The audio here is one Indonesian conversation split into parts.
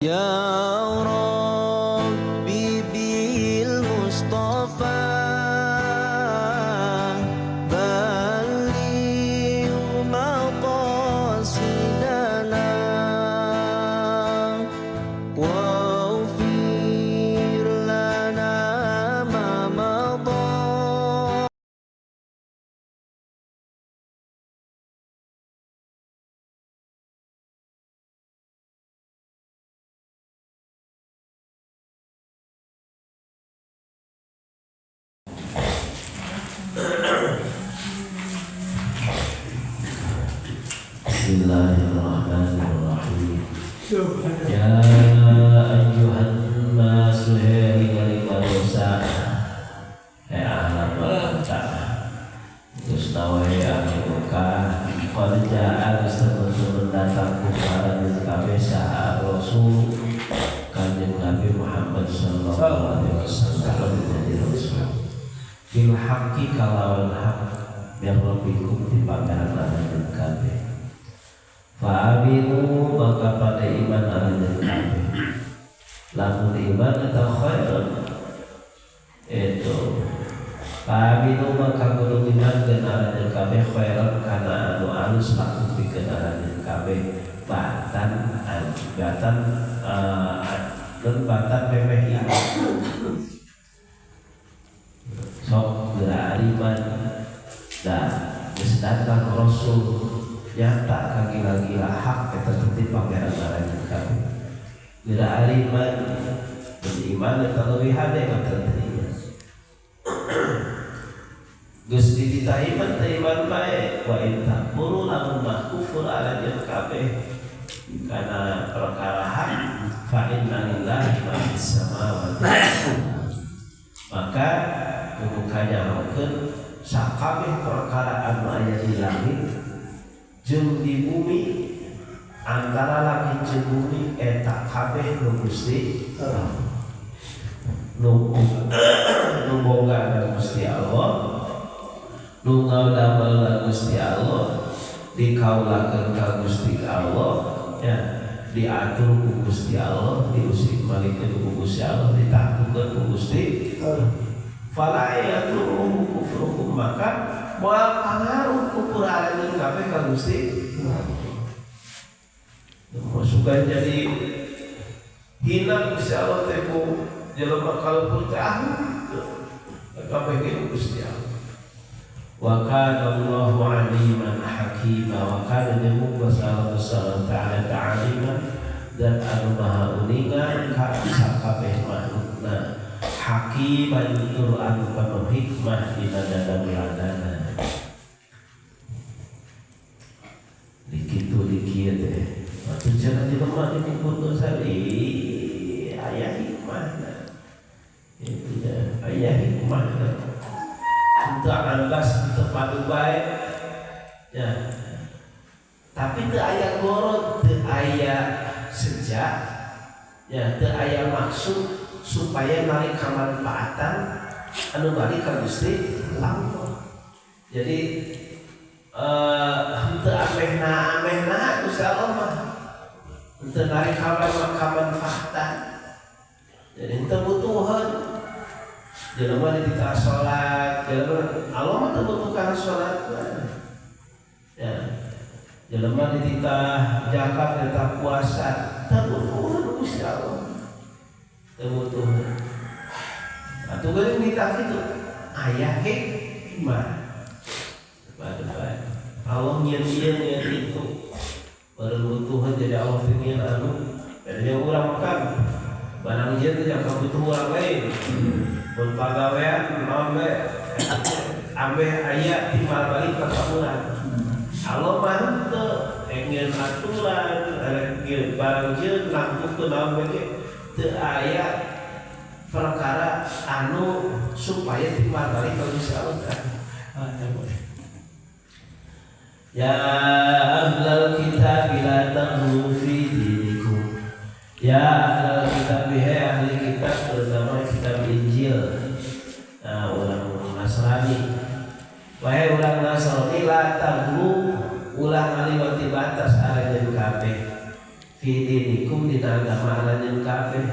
Ya Rabbi bil Mustafa balligh maqasidana waghfir lana ma madha. Bismillahirrahmanirrahim. Ya ayyuhan nasu heri manusia, hai anak bangsa, terus nawai amuka, kerja harus terus datang kepada kami sah Rasul, kanjeng Nabi Muhammad Sallallahu Alaihi Wasallam menjadi Rasul. Bil haqqi kalawan hak, biar rabbikum di pangeran dan kami. Fa'aminu maka pada iman alaihi kami. Lamun iman atau khairan itu fa'aminu maka kudu iman kenalan kami khairan karena anu alus laku di kenalan kami batan dan batan memeh iman sok gerak iman dan datang Rasul nyata kaki-kaki hak kita seperti pangeran darahnya kami. Bila aliman beriman dan lebih hadai kata terima. Gusti ditaiman taiman baik wa inta buru lamun makufur ala jan kabeh karena perkara hak fa inna lillahi ma fis samawati maka kebukanya mungkin sakabeh perkara anu aya di langit jeung di bumi antara langit jeung bumi eta kabeh nu Gusti nu boga Gusti Allah nu ngaudamel Gusti Allah dikaulakeun ka Gusti Allah ya diatur ku Gusti Allah diusik malikeun ku Gusti Allah ditaktukeun ku Gusti fala yatruhu kufrukum maka moal pangaruh kufur alamin kabeh ka Gusti masukan jadi hina Gusti Allah teh ku jelema kalpun teh kabeh ke Gusti Allah wa kana Allahu aliman hakima wa kana jamu sallallahu ta'ala ta'aliman dan anu maha uningan ka sakabeh makhlukna hakiman tur anu penuh hikmah di dalam ladana dikitu dikit waktu jangan dilemah di kumpul sari ayah hikmah itu ayah hikmah untuk angkas tempat baik ya tapi teu aya gorot teu aya sejak ya teu aya maksud supaya balik ke manfaatan anu balik ke Gusti Allah. Jadi henteu amehna Gusti Allah mah henteu balik ke manfaatan. Jadi henteu butuhan jelema dititah salat, jelema Allah mah teu butuh kana salat. Ya. Jelema dititah zakat, dititah puasa, teu butuh Gusti Allah. Kebutuhan atau kalau minta itu ayah hikmah Allah nyian itu berbutuhan jadi Allah ingin anu dan yang orang makan barang dia tidak kebutuhan orang lain berpegawaian ambil ayat timbal balik ke kamuran Allah mah ingin aturan barang dia nangkuk ke dalam teu aya perkara anu supaya timbal balik ka Gusti Allah. Ya ahlal kitab la taghlu fi dinikum. Ya ahlal kitab ahli kitab terutama kitab Injil. Nah, orang Nasrani. Wahai orang Nasrani la taghlu ulah ngaliwati batas arajan kabeh. fi dinikum dina agama aranjeun kabeh.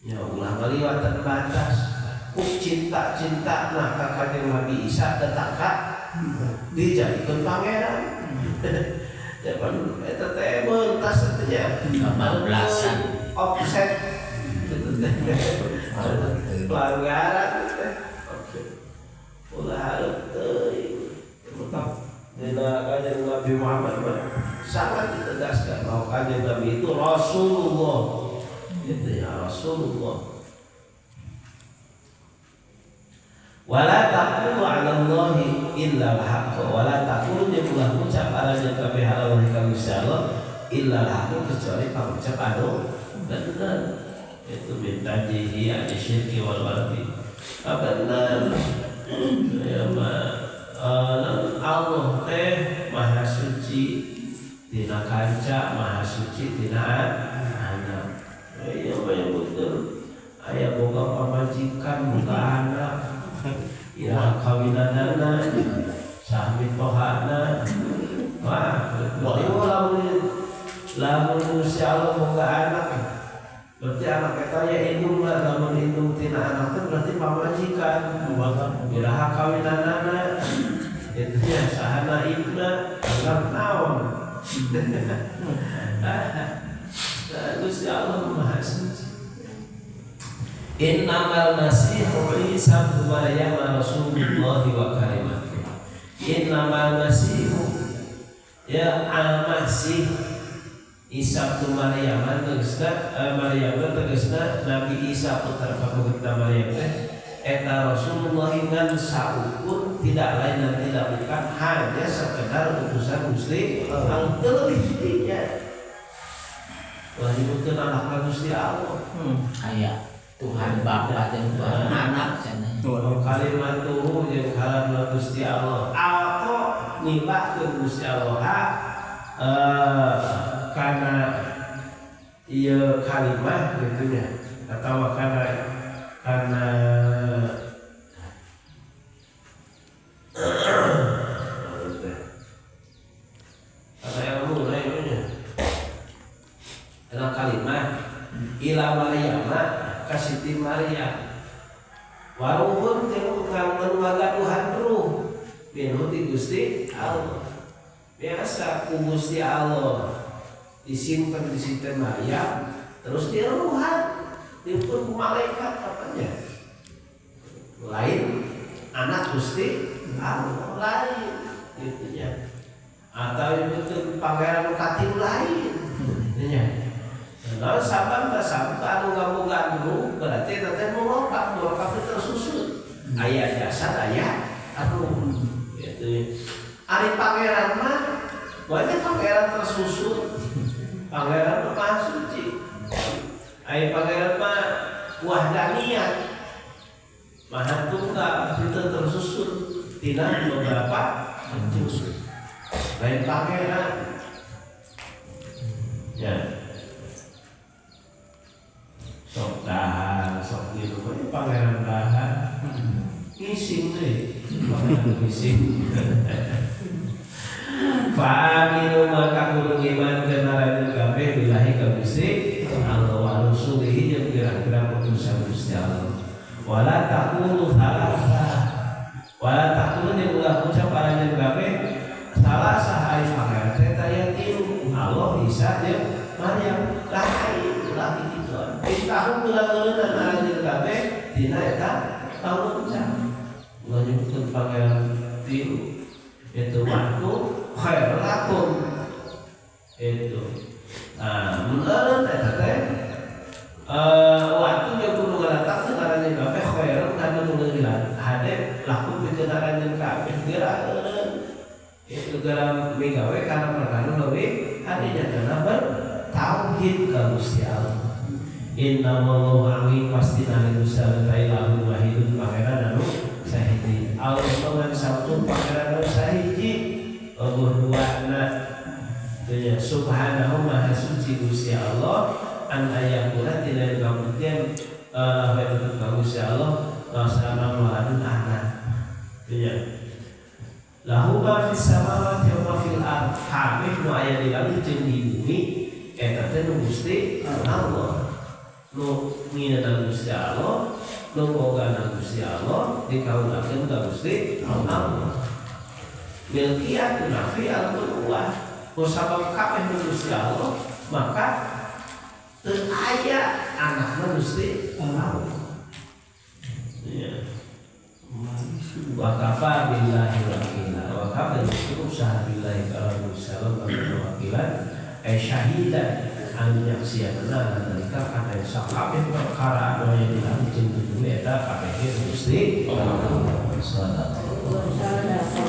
Ya ulah ngaliwatan batas. Cinta nah ka Kanjeng Nabi Isa tetangga dijadikan pangeran. Zaman eta teh beuntas teh Kebablasan. offset pelanggaran teh. Ulah hareup teuing. Tetap dina Kanjeng Nabi Muhammad sangat ditegaskan bahwa Kanjeng Nabi itu Rasulullah. Itu ya Rasulullah. Wala taqulu 'ala Allahi illa al-haqq wala taqulu jangan ucap aranjeun kabeh Allah ka Gusti Allah illa al-haqq kecuali pangucap anu bener. Itu minta jihi ada syirki wal wardi bener. Ya Allah teh maha suci tina kanca maha suci tina anak. Ya betul aya boga pamajikan boga anak ya kawinanana sami tohana wah lamun Gusti Allah boga anak berarti anak eta ya indung lah lamun indung tina anak teh berarti pamajikan iraha kawinanana itu ya sahana ibna anggap naon Gusti Allah maha suci. Innamal Masihu Isa ibnu Maryam Rasulullah wa kalimatuh. Innamal Masihu ya al-Masih Isa ibnu Maryam tegasna Nabi Isa putra pangutna Maryam eta Rasulullah ngan saukur tidak lain dan tidak bukan hanya sekedar utusan Gusti Allah telitinya. Wah itu anak Gusti Allah. Aya Tuhan Bapa dan Tuhan Anak cenah. Kalimat tuh jeung kalimat Gusti Allah. Alko nibahkeun Gusti Allah kana ieu kalimat gitu nya atawa kana kalimat ila Maryam ka Siti Maryam waruhun jeung kang magaduhan ruh minhu ti Gusti Allah. Biasa ku Gusti Allah disimpan di Siti Maryam terus diruhan dipun ku malaikat katanya lain anak Gusti Allah lain gitu ya atau itu pangeran kating lain nya. Nah, saban anu ngaboga dulu berarti teh mulokap itu tersusun. Aya jasad aya anu gitu. Ari pangeran mah banyak pangeran tersusun. Pangeran maha suci. Ai pangeran mah wahdaniyat. Maha tunggal itu tersusun tina beberapa juz. Lain pangeran ya sok dahan, sok gitu, pangeran dahan, ngising deh, pangeran ngising. Fa'aminu maka kudu iman kenalan kabeh billahi ka Gusti Allah wa rasulihi jeung pirang-pirang utusan Gusti Allah. Wala taqulu salasa, wala taqulu jeung ulah ucap aranjeun kabeh salasa ari pangeran teh taya tilu Allah Isa jeung Maryam lain ulah kitu. Tahun bulan-bulan aranjeun kabeh dina eta taun ucap. Ulah nyebutkeun pangeran tilu. Itu waktu khairul lakum. Itu. Nah, menurut eta teh waktu yang kudu ngadatang aranjeun kabeh khairul kana nulilan. Hade lakum pikeun aranjeun kabeh geuraeun. Itu geura migawe kana perkara leuwih hadinya kana bertauhid ka Gusti Allah. Inna wallahi pasti nari nusa tailahu wahidun pangeran anu sahiji. Allah dengan satu pangeran anu sahiji. Allah duana. Tanya subhanahu maha suci Gusti Allah. An ayakuna tidak kabutian itu Gusti Allah. Rasana waladun anak. Tanya. Lahu ma fis samawati wa ma fil ardh. Hamid nu aya di langit jeung di bumi. teh nu Gusti Allah. Nu ngieuna Gusti Allah, nu bogana Gusti Allah, dikaulakeun ka Gusti Allah. Milkiyah nafi al-quwah. Kusabab kabeh nu Gusti Allah, maka teu aya anakna Gusti Allah. Ya. Wa kafa billahi wakila. Wa kafa cukup sah billahi kalau salam wakilan syahidan anu nyaksianna nalika kana sakabeh perkara anu yang dilakukan di dunia eta kabeh Gusti Allah. Sallallahu alaihi wasallam.